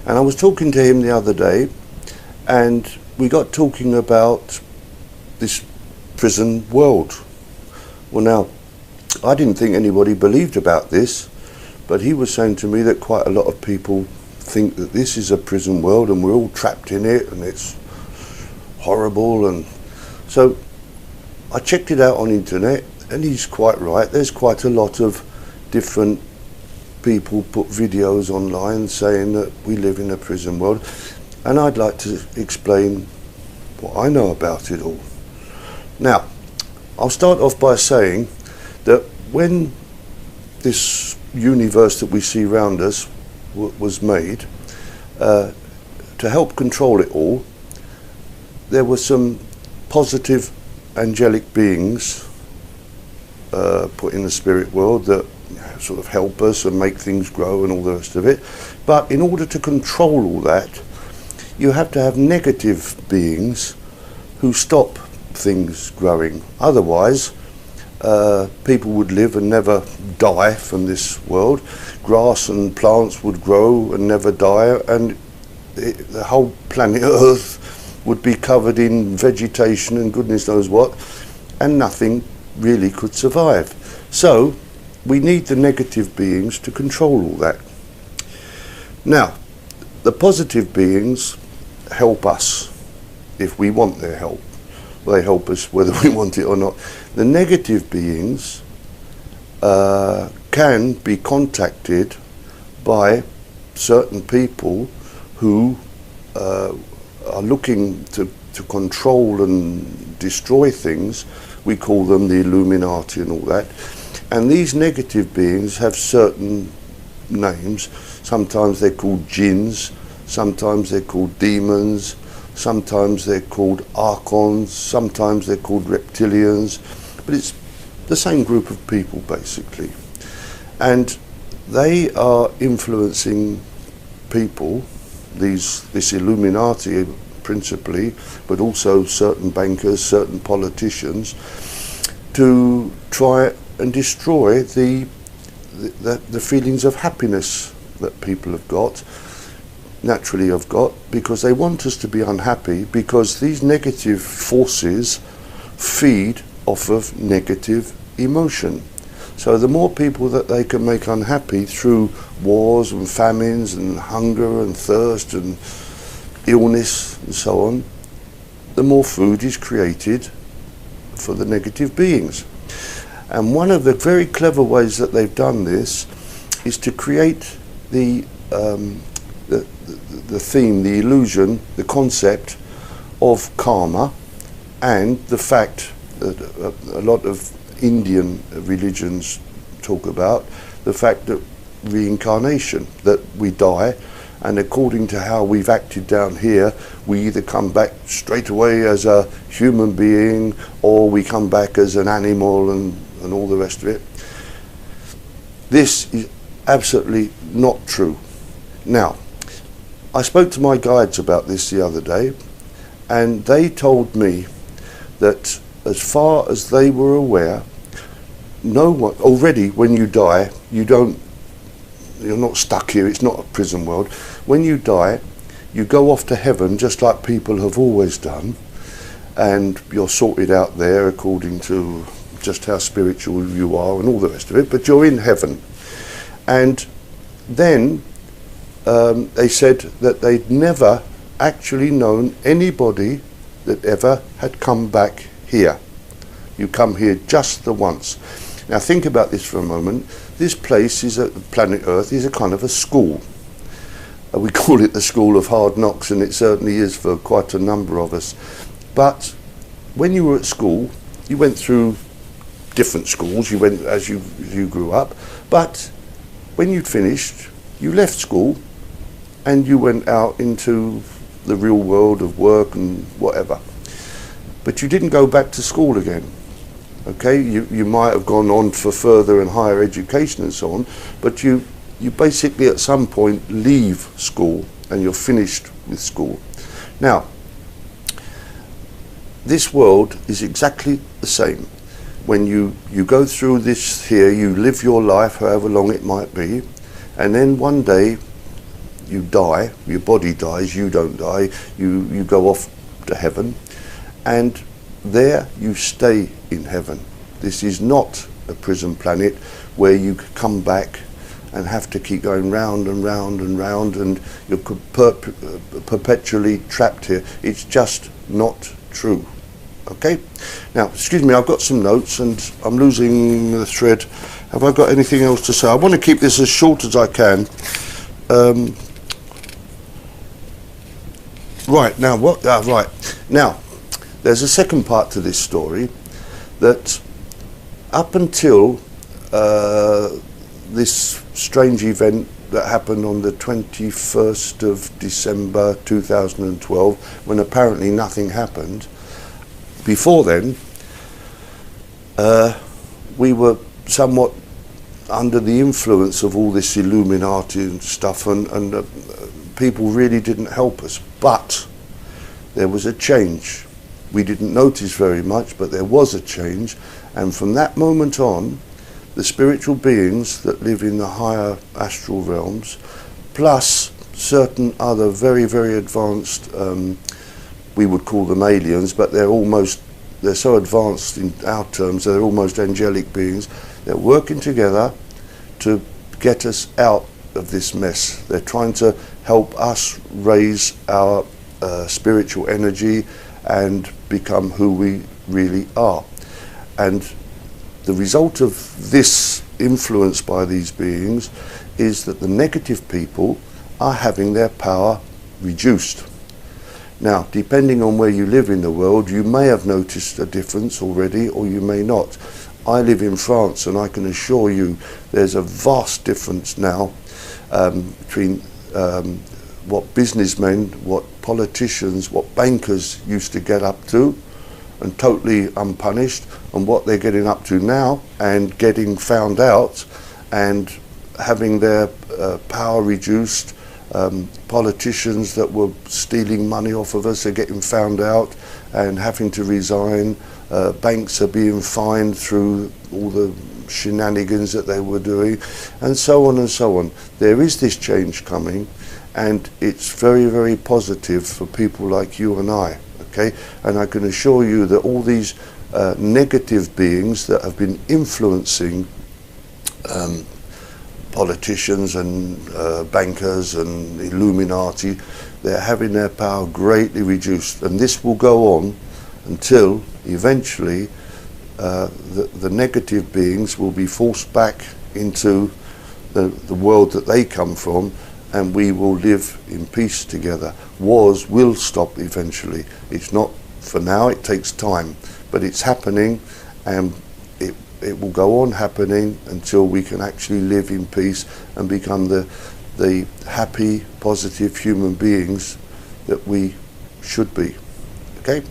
And I was talking to him the other day, and we got talking about this prison world. Well, now, I didn't think anybody believed about this, but he was saying to me that quite a lot of people think that this is a prison world and we're all trapped in it and it's horrible. And so I checked it out on internet, and he's quite right. There's quite a lot of different people put videos online saying that we live in a prison world, and I'd like to explain what I know about it all. Now, I'll start off by saying that when this universe that we see around us was made, to help control it all, there were some positive angelic beings put in the spirit world that sort of help us and make things grow and all the rest of it. But in order to control all that, you have to have negative beings who stop things growing. Otherwise, people would live and never die from this world. Grass and plants would grow and never die, and the whole planet Earth would be covered in vegetation and goodness knows what, and nothing really could survive. So we need the negative beings to control all that. Now, the positive beings help us if we want their help. Well, they help us whether we want it or not. The negative beings can be contacted by certain people who are looking to control and destroy things. We call them the Illuminati and all that. And these negative beings have certain names. Sometimes they're called jinns, sometimes they're called demons, sometimes they're called archons, sometimes they're called reptilians, but it's the same group of people basically. And they are influencing people, this Illuminati principally, but also certain bankers, certain politicians, to try and destroy the feelings of happiness that people have got, naturally have got, because they want us to be unhappy, because these negative forces feed off of negative emotion. So the more people that they can make unhappy through wars and famines and hunger and thirst and illness and so on, the more food is created for the negative beings. And one of the very clever ways that they've done this is to create the theme, the illusion, the concept of karma, and the fact that a lot of Indian religions talk about the fact that reincarnation, that we die, and according to how we've acted down here, we either come back straight away as a human being, or we come back as an animal and all the rest of it. This is absolutely not true. Now, I spoke to my guides about this the other day, and they told me that as far as they were aware, no one, already when you die, you're not stuck here, it's not a prison world. When you die, you go off to heaven just like people have always done, and you're sorted out there according to just how spiritual you are and all the rest of it, but you're in heaven. And then they said that they'd never actually known anybody that ever had come back here. You come here just the once. Now think about this for a moment. This place is planet Earth is a kind of a school. We call it the school of hard knocks, and it certainly is for quite a number of us. But when you were at school, you went through different schools, you went as you grew up, but when you'd finished, you left school and you went out into the real world of work and whatever. But you didn't go back to school again. Okay, you might have gone on for further and higher education and so on, but you basically at some point leave school and you're finished with school. Now, this world is exactly the same. When you go through this here, you live your life however long it might be, and then one day you die, your body dies, you don't die, you go off to heaven, and there you stay in heaven. This is not a prison planet where you come back and have to keep going round and round and round, and you're perpetually trapped here. It's just not true. Okay? Now, excuse me, I've got some notes and I'm losing the thread. Have I got anything else to say? I want to keep this as short as I can. Right, now, now, there's a second part to this story, that up until this strange event that happened on the 21st of December 2012, when apparently nothing happened, before then, we were somewhat under the influence of all this Illuminati and stuff, and people really didn't help us. But there was a change. We didn't notice very much, but there was a change, and from that moment on, the spiritual beings that live in the higher astral realms, plus certain other very, very advanced, we would call them aliens, but they're so advanced in our terms, they're almost angelic beings. They're working together to get us out of this mess. They're trying to help us raise our spiritual energy and become who we really are. And the result of this influence by these beings is that the negative people are having their power reduced. Now, depending on where you live in the world, you may have noticed a difference already, or you may not. I live in France, and I can assure you there's a vast difference now between what businessmen, what politicians, what bankers used to get up to, and totally unpunished, and what they're getting up to now, and getting found out, and having their power reduced. Politicians that were stealing money off of us are getting found out and having to resign. Banks are being fined through all the shenanigans that they were doing, and so on and so on. There is this change coming, and it's very, very positive for people like you and I. Okay, and I can assure you that all these negative beings that have been influencing politicians and bankers and Illuminati, they're having their power greatly reduced, and this will go on until eventually the negative beings will be forced back into the world that they come from, and we will live in peace together. Wars will stop eventually. It's not for now, it takes time, but it's happening, and it will go on happening until we can actually live in peace and become the happy, positive human beings that we should be. Okay?